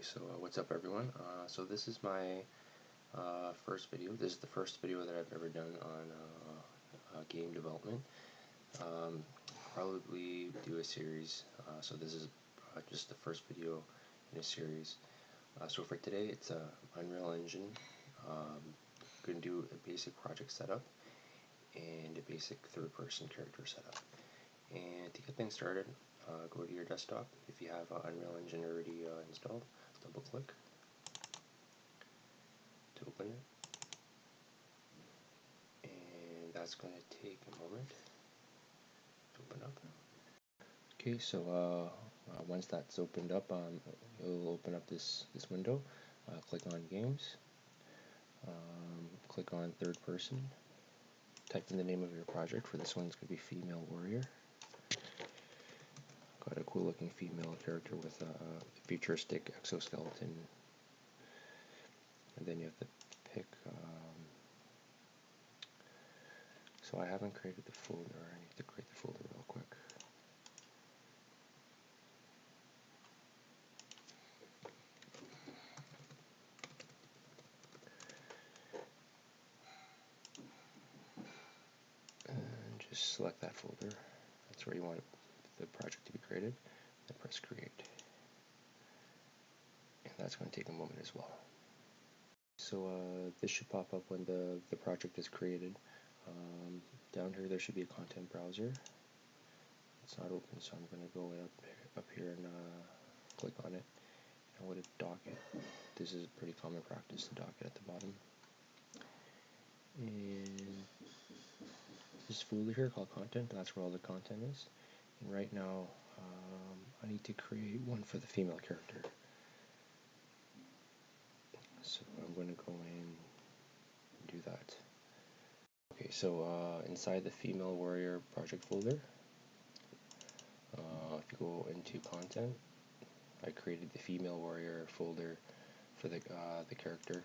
So what's up everyone? So this is my first video. This is the first video that I've ever done on game development. Probably do a series, so this is just the first video in a series. So for today it's Unreal Engine. Going to do a basic project setup and a basic third-person character setup. And to get things started, go to your desktop. If you have Unreal Engine already installed, double click to open it, and that's going to take a moment to open up. Okay, so once that's opened up, you'll open up this window. Click on Games, click on Third Person, type in the name of your project. For this one it's going to be Female Warrior. Got a cool looking female character with a futuristic exoskeleton, and then you have to pick, so I haven't created the folder. I need to create the folder real quick. And just select that folder. That's where you want the project to be created. Then press create. And that's going to take a moment as well. So this should pop up when the project is created. Down here there should be a content browser. It's not open, so I'm going to go up here and click on it. I'm going to dock it. This is pretty common practice to dock it at the bottom. And this folder here called content, that's where all the content is. And right now I need to create one for the female character. So I'm going to go in and do that. Okay, so inside the Female Warrior project folder, if you go into content, I created the Female Warrior folder for the character,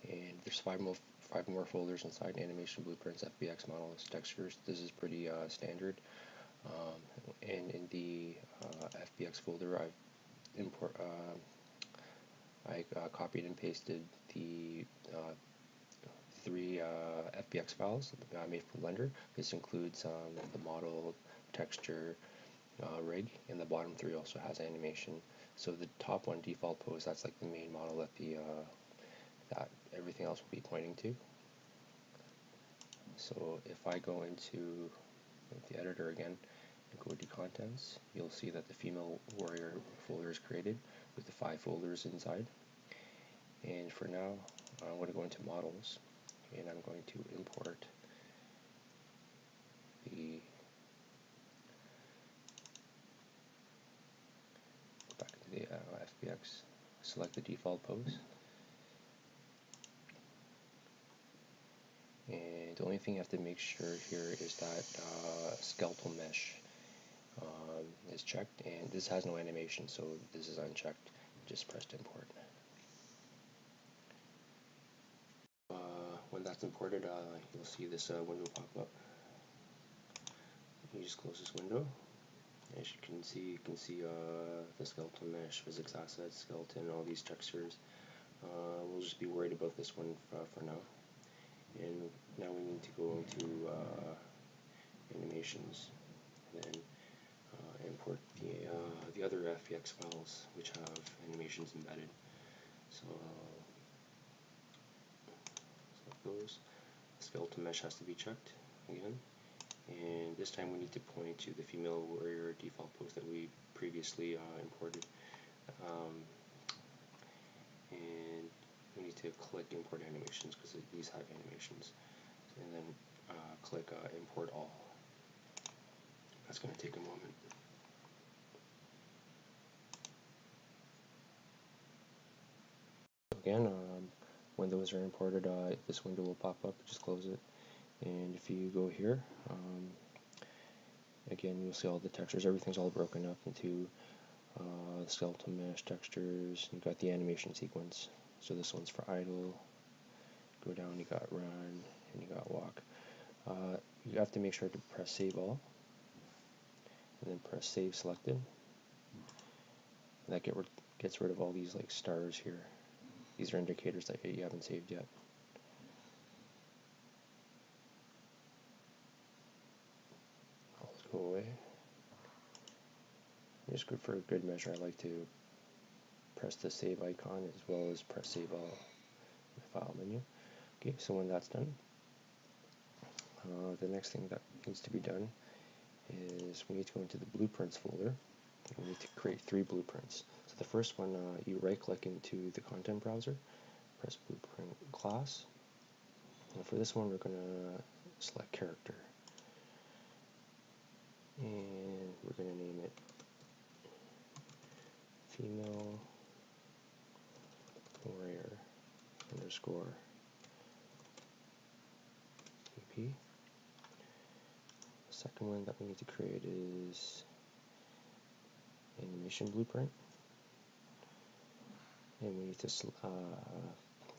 and there's five more folders inside: animation, blueprints, FBX models, textures. This is pretty standard. And in the FBX folder, I copied and pasted the three FBX files that I made from Blender. This includes the model, texture, rig, and the bottom three also has animation. So the top one, default pose, that's like the main model that that everything else will be pointing to. So if I go into the editor again and go to contents, you'll see that the Female Warrior folder is created with the 5 folders inside. And for now, I'm going to go into models, and I'm going to import back into the FBX, select the default pose, and the only thing you have to make sure here is that skeletal mesh is checked, and this has no animation, so this is unchecked. Just press import. When that's imported, you'll see this window pop up. You just close this window. As you can see, the skeletal mesh, physics assets, skeleton, all these textures. We'll just be worried about this one for now. And now we need to go into animations, and then import the other FBX files which have animations embedded. So those, skeleton mesh has to be checked again, and this time we need to point to the Female Warrior default pose that we previously imported, and we need to click import animations because these have animations, and then click import all. That's going to take a moment. Again, when those are imported, this window will pop up. Just close it, and if you go here, again you'll see all the textures. Everything's all broken up into the skeletal mesh, textures. You got the animation sequence. So this one's for idle. Go down, you got run, and you got walk. You have to make sure to press save all, and then press save selected, and that gets rid of all these like stars here. These are indicators that you haven't saved yet. I'll go away. Just good for a good measure, I like to press the save icon as well as press save all in the file menu. Okay, so when that's done, the next thing that needs to be done is we need to go into the blueprints folder. We need to create 3 blueprints. So the first one, you right click into the content browser, press blueprint class, and for this one we're going to select character, and we're going to name it female warrior underscore BP. The second one that we need to create is animation blueprint, and we need to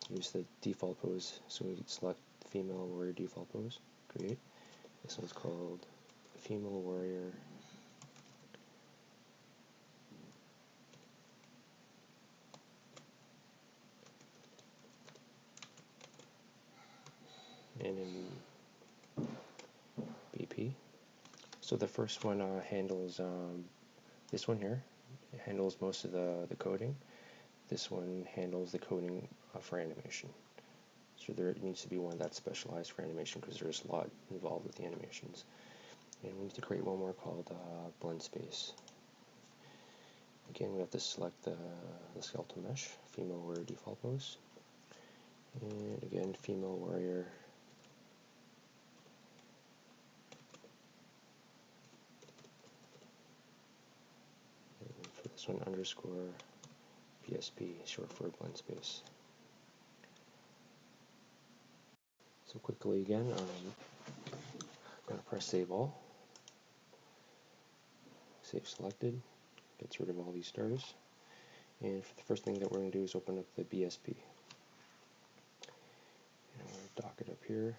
use the default pose. So we select female warrior default pose, create. This one's called female warrior BP. So the first one handles this one here. It handles most of the coding. This one handles the coding for animation. So there needs to be one that's specialized for animation because there's a lot involved with the animations. And we need to create one more called blend space. Again, we have to select the skeletal mesh, female warrior default pose. And again, female warrior this one underscore BSP, short for blend space. So quickly again, I'm going to press save all. Save selected, gets rid of all these stars. And for the first thing that we're going to do is open up the BSP. And I'm going to dock it up here.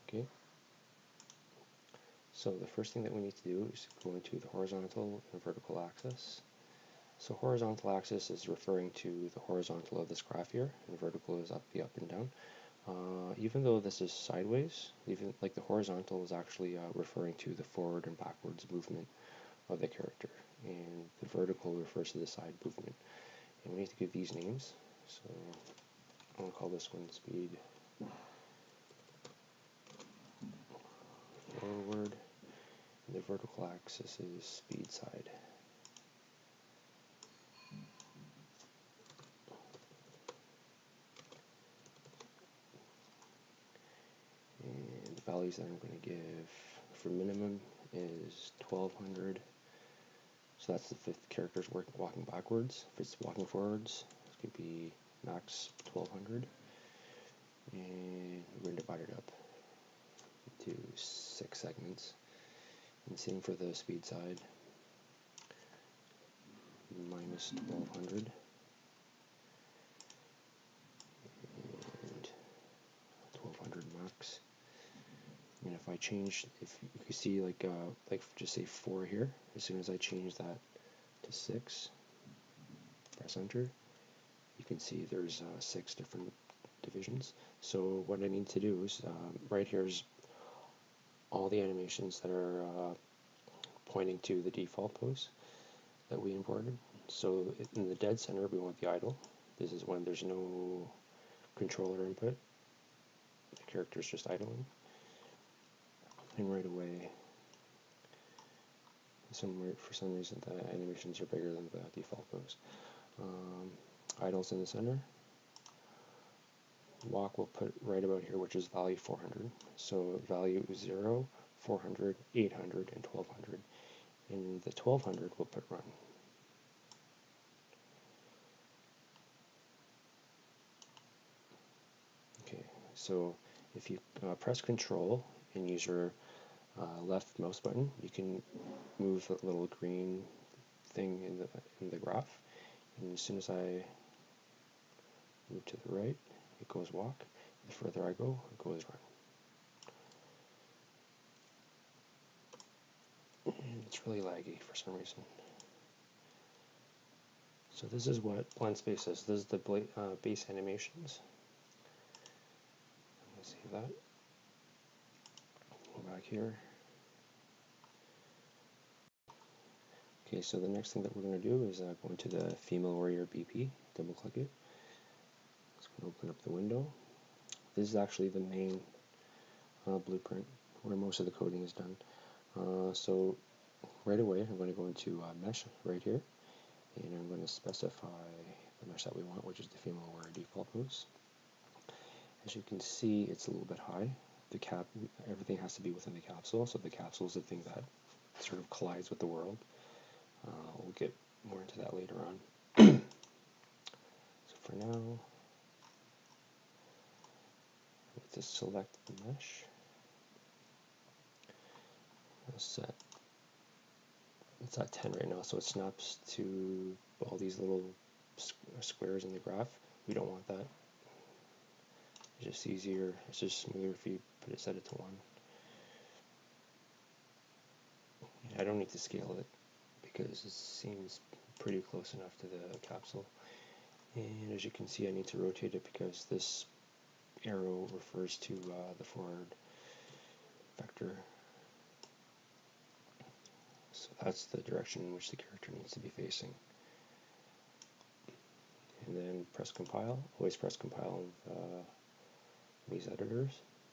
Okay. So the first thing that we need to do is go into the horizontal and vertical axis. So horizontal axis is referring to the horizontal of this graph here, and vertical is the up and down. Even though this is sideways, even like the horizontal is actually referring to the forward and backwards movement of the character, and the vertical refers to the side movement. And we need to give these names. So I'm going to call this one speed forward, and the vertical axis is speed side. And the values that I'm going to give for minimum is 1200. So that's the 5th character's walking backwards. If it's walking forwards, it's going to be max 1200. And we're going to divide it up into 6 segments. And same for the speed side. Minus 1200. And 1200 max. And if I change, if you can see like just say 4 here, as soon as I change that to 6, press enter, you can see there's 6 different divisions. So what I need to do is, right here is all the animations that are pointing to the default pose that we imported. So in the dead center, we want the idle. This is when there's no controller input. The character is just idling. And right away, for some reason, the animations are bigger than the default pose. Idle's in the center. Walk we'll put right about here, which is value 400. So value 0, 400, 800, and 1200. And the 1200 we'll put run. Okay, so if you press Control and use your left mouse button, you can move the little green thing in the graph. And as soon as I move to the right, it goes walk. The further I go, it goes run. And It's really laggy for some reason. So this is what blend space is. This is the base animations. I'm going to save that. Go back here. Okay, so the next thing that we're going to do is go into the Female Warrior BP, double click it. It's going to open up the window. This is actually the main blueprint where most of the coding is done. So right away I'm going to go into mesh right here, and I'm going to specify the mesh that we want, which is the Female Warrior default pose. As you can see, it's a little bit high. Everything has to be within the capsule, so the capsule is the thing that sort of collides with the world. We'll get more into that later on. So for now, let's just select the mesh. It's at 10 right now, so it snaps to all these little squares in the graph. We don't want that. It's just easier, it's just smoother if you set it to 1. I don't need to scale it because it seems pretty close enough to the capsule. And as you can see, I need to rotate it because this arrow refers to the forward vector. So that's the direction in which the character needs to be facing. And then press compile. Always press compile these editors.